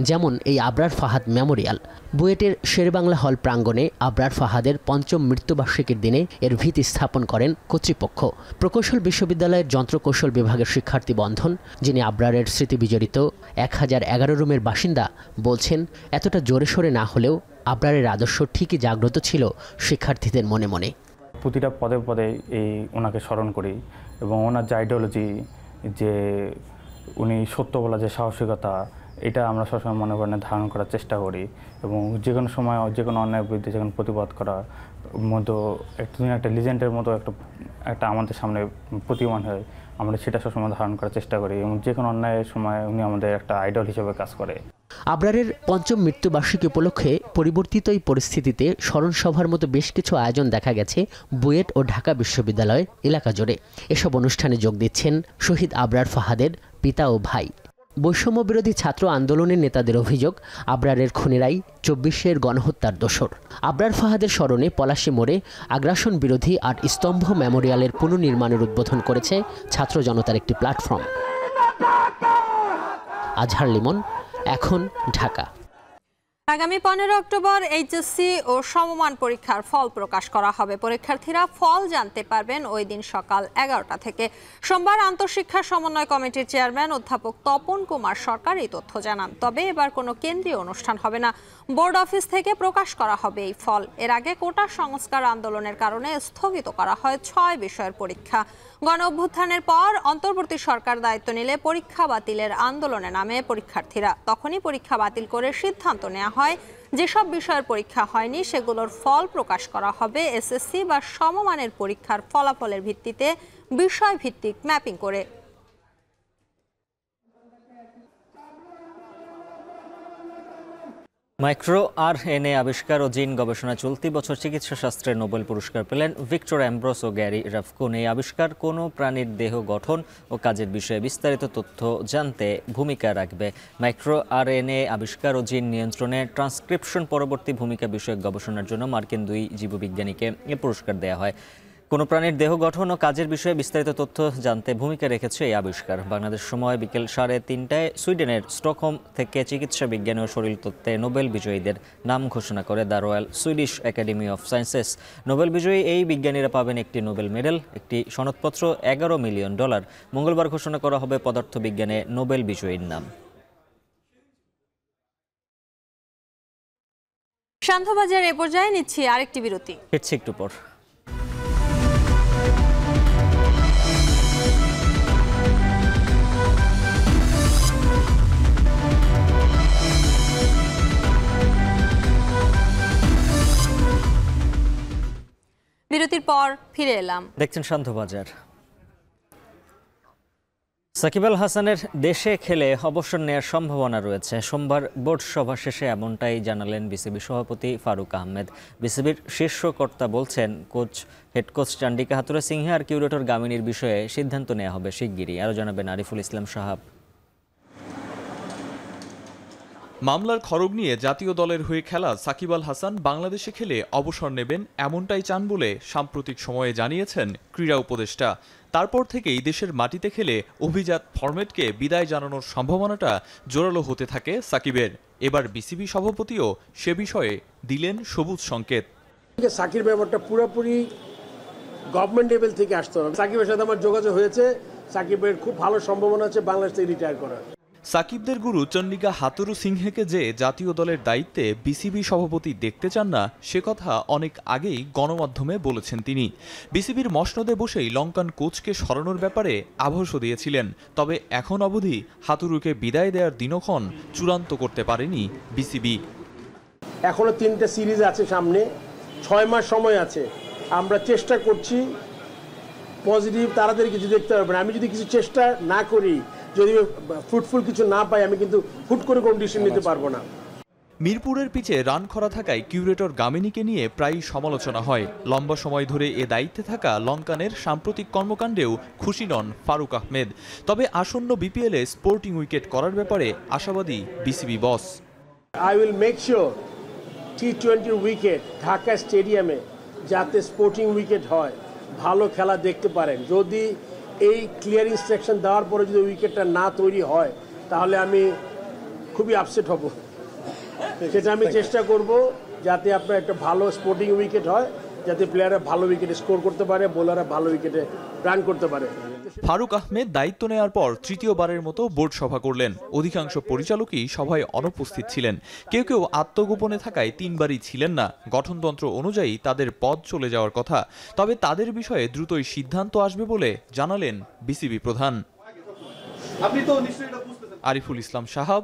যেমন এই আবরার ফাহাদ মেমোরিয়াল। বুয়েটের শেরেবাংলা হল প্রাঙ্গণে আবরার ফাহাদের ৫ম মৃত্যুবার্ষিকীর দিনে এর ভিত স্থাপন করেন কর্তৃপক্ষ। প্রকৌশল বিশ্ববিদ্যালয়ের যন্ত্রকৌশল বিভাগের শিক্ষার্থী বন্ধন, যিনি আবরারের স্মৃতি বিজড়িত ১০১১ রুমের বাসিন্দা, বলছেন এতটা জোরে সোরে না হলেও আবরারের আদর্শ ঠিকই জাগ্রত ছিল শিক্ষার্থীদের মনে মনে। প্রতিটা পদে পদে ওনাকে স্মরণ করি এবং ওনার যে আইডিওলজি, যে উনি সত্য বলা যে সাহসিকতা, এটা আমরা সবসময় মনে প্রাণে ধারণ করার চেষ্টা করি এবং যে কোনো সময় যে কোনো অন্যায়ের বিরুদ্ধে যেখানে প্রতিবাদ করার মতো একটা লিজেন্ডের মতো একটা আমাদের সামনে প্রতিমান হয়, আমরা সেটা সবসময় ধারণ করার চেষ্টা করি এবং যে কোনো অন্যায়ের সময় উনি আমাদের একটা আইডল হিসেবে কাজ করে। আবরারের ৫ম মৃত্যুবার্ষিকী উপলক্ষে পরিবর্তিত এই পরিস্থিতিতে স্মরণসভার মতো বেশ কিছু আয়োজন দেখা গেছে বুয়েট ও ঢাকা বিশ্ববিদ্যালয় এলাকা জুড়ে। এসব অনুষ্ঠানে যোগ দিচ্ছেন শহীদ আবরার ফাহাদের পিতা ও ভাই। বৈষম্য বিরোধী ছাত্র আন্দোলনের নেতাদের অভিযোগ, আবরারের খুনিরাই ২৪শের গণহত্যার দোসর। আবরার ফাহাদের স্মরণে পলাশী মোড়ে আগ্রাসন বিরোধী ৮ স্তম্ভ মেমোরিয়ালের পুনর্নির্মাণের উদ্বোধন করেছে ছাত্র জনতার একটি প্ল্যাটফর্ম। আজহার লিমন, এখন, ঢাকা। আগামী ১৫ অক্টোবর এইচএসসি ও সমমান পরীক্ষার ফল প্রকাশ করা হবে। পরীক্ষার্থীরা ফল জানতে পারবেন ওই দিন সকাল ১১টা থেকে। সোমবার আন্তঃশিক্ষা সমন্বয় কমিটির চেয়ারম্যান অধ্যাপক তপন কুমার সরকার এই তথ্য জানান। তবে এবার কোনো কেন্দ্রীয় অনুষ্ঠান হবে না, বোর্ড অফিস থেকে প্রকাশ করা হবে এই ফল। এর আগে কোটা সংস্কার আন্দোলনের কারণে স্থগিত করা হয় ৬ বিষয়ের পরীক্ষা। গণ অভ্যুত্থানের পর অন্তর্বর্তী সরকার দায়িত্ব নিলে পরীক্ষা বাতিলের আন্দোলনে নামে পরীক্ষার্থীরা। তখনই পরীক্ষা বাতিল করে সিদ্ধান্ত নেওয়া হয় যেসব বিষয়ের পরীক্ষা হয়নি সেগুলোর ফল প্রকাশ করা হবে এসএসসি বা সমমানের পরীক্ষার ফলাফলের ভিত্তিতে বিষয় ভিত্তিক ম্যাপিং করে। মাইক্রো আরএনএ আবিষ্কার ও জিন গবেষণা চলতি বছর চিকিৎসা শাস্ত্রে নোবেল পুরস্কার পেলেন ভিক্টর অ্যাম্ব্রোস ও গ্যারি রাফকুন। এই আবিষ্কার কোনো প্রাণীর দেহ গঠন ও কাজের বিষয়ে বিস্তারিত তথ্য জানতে ভূমিকা রাখবে। মাইক্রো আরএনএ আবিষ্কার ও জিন নিয়ন্ত্রণে ট্রান্সক্রিপশন পরবর্তী ভূমিকা বিষয়ক গবেষণার জন্য মার্কিন ২ জীববিজ্ঞানীকে এ পুরস্কার দেওয়া হয়। কোনো প্রাণীর দেহ গঠন ও কাজের বিষয়ে বিস্তারিত তথ্য জানতে ভূমিকা রেখেছে এই আবিষ্কার। বাংলাদেশ সময় বিকেল ৩:৩০টায় সুইডেনের স্টকহোম থেকে চিকিৎসা বিজ্ঞান ও শরীরতত্ত্বে নোবেল বিজয়ীদের নাম ঘোষণা করে the royal Swedish academy of sciences. Nobel বিজয়ী এই বিজ্ঞানীরা পাবেন একটি নোবেল মেডেল, একটি সনদপত্র, $11 মিলিয়ন। মঙ্গলবার ঘোষণা করা হবে পদার্থবিজ্ঞানে নোবেল বিজয়ীর নাম। শান্তবাজার এ পর্যায়ে নিচ্ছি আরেকটি বিরতি, ফিরছি একটু পর। বিরতির পর ফিরে এলাম। দেখছেন শান্তবাজার। সাকিব আল হাসানের দেশে খেলে অবসর নেওয়ার সম্ভাবনা রয়েছে। সোমবার বোর্ড সভা শেষে এমনটাই জানালেন বিসিবি সভাপতি ফারুক আহমেদ। বিসিবির শীর্ষ কর্তা বলছেন হেড কোচ চান্ডিকা হাতুড়ে সিংহে আর কিউরেটর গামিনীর বিষয়ে সিদ্ধান্ত নেওয়া হবে শিগগিরই। আরও জানাবেন আরিফুল ইসলাম সাহাব। মামলার খড়গ নিয়ে জাতীয় দলের হয়ে খেলা সাকিব আল হাসান বাংলাদেশে খেলে অবসর নেবেন এমনটাই চান বলে সাম্প্রতিক সময়ে জানিয়েছেন ক্রীড়া উপদেষ্টা। তারপর থেকেই দেশের মাটিতে খেলে অভিজাত ফরম্যাটকে বিদায় জানানোর সম্ভাবনাটা জোরালো হতে থাকে সাকিবের। এবার বিসিবি সভাপতিও সে বিষয়ে দিলেন সবুজ সংকেত। সাকিবের ব্যাপারটা পুরোপুরি গভর্নমেন্ট লেভেল থেকে আসতে হবে। সাকিবের সাথে আমার যোগাযোগ হয়েছে, সাকিবের খুব ভালো সম্ভাবনা আছে বাংলাদেশ থেকে রিটায়ার করার। সাকিবদের গুরু চন্ডিকা হাতুরু সিংহেকে যে জাতীয় দলের দায়িত্বে বিসিবি সভাপতি দেখতে চান না সে কথা অনেক আগেই গণমাধ্যমে বলেছেন তিনি। বিসিবির মসনদে বসেই লঙ্কান কোচকে সরানোর ব্যাপারে আভাসও দিয়েছিলেন। তবে এখন অবধি হাতুরুকে বিদায় দেওয়ার দিনক্ষণ চূড়ান্ত করতে পারেনি বিসিবি। এখনো 3টে সিরিজ আছে সামনে, 6 মাস সময় আছে। আমরা চেষ্টা করছি পজিটিভ তাড়াতাড়ি কিছু দেখতে পারবো না। আমি যদি কিছু চেষ্টা না করি, যদি ফ্রুটফুল কিছু না পাই, আমি কিন্তু হুট করে কোনো ডিসিশন নিতে পারবো না। মিরপুরের পিচে রান খরা থাকায় কিউরেটর গামিনীকে নিয়ে প্রায়ই সমালোচনা হয়। লম্বা সময় ধরে এ দায়িত্বে থাকা লঙ্কানের সাম্প্রতিক কর্মকাণ্ডেও খুশি নন ফারুক আহমেদ। তবে আসন্ন বিপিএলে স্পোর্টিং উইকেট করার ব্যাপারে আশাবাদী BCB boss. I will make sure T20 wicket Dhaka স্টেডিয়ামে যাতে স্পোর্টিং উইকেট হয়, ভালো খেলা দেখতে পারেন। যদি এই ক্লিয়ার ইনস্ট্রাকশন দেওয়ার পরে যদি উইকেটটা না তৈরি হয় তাহলে আমি খুবই আপসেট হব। সেটা আমি চেষ্টা করব যাতে আপনার একটা ভালো স্পোর্টিং উইকেট হয়, যাতে প্লেয়াররা ভালো উইকেটে স্কোর করতে পারে, বোলাররা ভালো উইকেটে রান করতে পারে। ফারুক আহমেদ দায়িত্ব নেওয়ার পর তৃতীয়বারের মতো বোর্ড সভা করলেন। অধিকাংশ পরিচালকই সভায় অনুপস্থিত ছিলেন। কেউ কেউ আত্মগোপনে থাকায় 3 বারই ছিলেন না। গঠনতন্ত্র অনুযায়ী তাদের পদ চলে যাওয়ার কথা, তবে তাদের বিষয়ে দ্রুতই সিদ্ধান্ত আসবে বলে জানালেন বিসিবি প্রধান। আরিফুল ইসলাম সাহাব,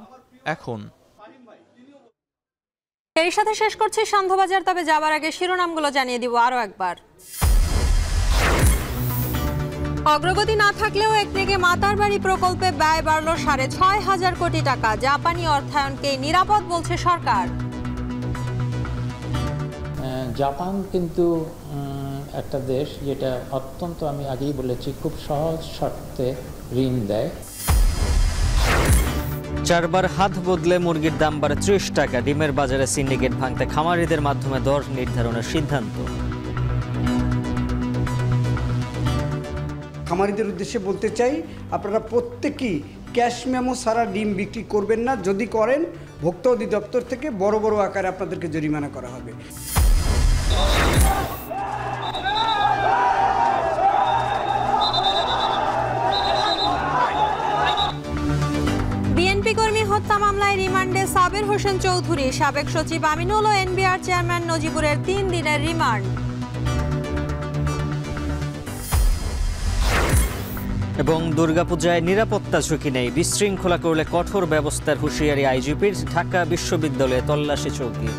এখন। এর সাথে শেষ করছি সান্ধ্যবাজার, তবে যাবার আগে শিরোনামগুলো জানিয়ে দিব আরো একবার। অগ্রগতি না থাকলেও একদিকে মাতারবাড়ি প্রকল্পে ব্যয় বাড়ল 6,500 কোটি টাকা। জাপানি অর্থায়নকে নিরাপদ বলছে সরকার। জাপান কিন্তু একটা দেশ যেটা অত্যন্ত, আমি আগেই বলেছি, খুব সহজ শর্তে ঋণ দেয়। 4 বার হাত বদলে মুরগির দাম বাড়ে 30 টাকা। ডিমের বাজারে সিন্ডিকেট ভাঙতে খামারিদের মাধ্যমে দর নির্ধারণের সিদ্ধান্ত। খামারিদের উদ্দেশ্যে বলতে চাই, আপনারা প্রত্যেকেই ক্যাশ মেমো ছাড়া ডিম বিক্রি করবেন না। যদি করেন, ভোক্তা অধিদপ্তর থেকে বড় বড় আকারে আপনাদেরকে জরিমানা করা হবে। বিএনপি কর্মী হত্যা মামলায় রিমান্ডে সাবের হোসেন চৌধুরী। সাবেক সচিব আমিনুল ও এনবিআর চেয়ারম্যান নজিবুরের 3 দিনের রিমান্ড। এবং দুর্গাপূজায় নিরাপত্তা ঝুঁকি নেই, বিশৃঙ্খলা করলে কঠোর ব্যবস্থার হুঁশিয়ারি আইজিপির। ঢাকা বিশ্ববিদ্যালয়ে তল্লাশি চৌকি।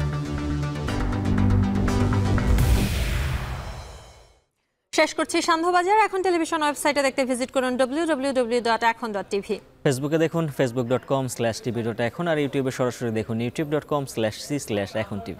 শেষ করছি সান্ধ্যবাজার। এখন টেলিভিশন ওয়েবসাইটে দেখতে ভিজিট করুন www.ekhon.tv। ফেসবুকে দেখুন facebook.com/tv.ekhon, আর ইউটিউবে সরাসরি দেখুন youtube.com/c/ekhon tv।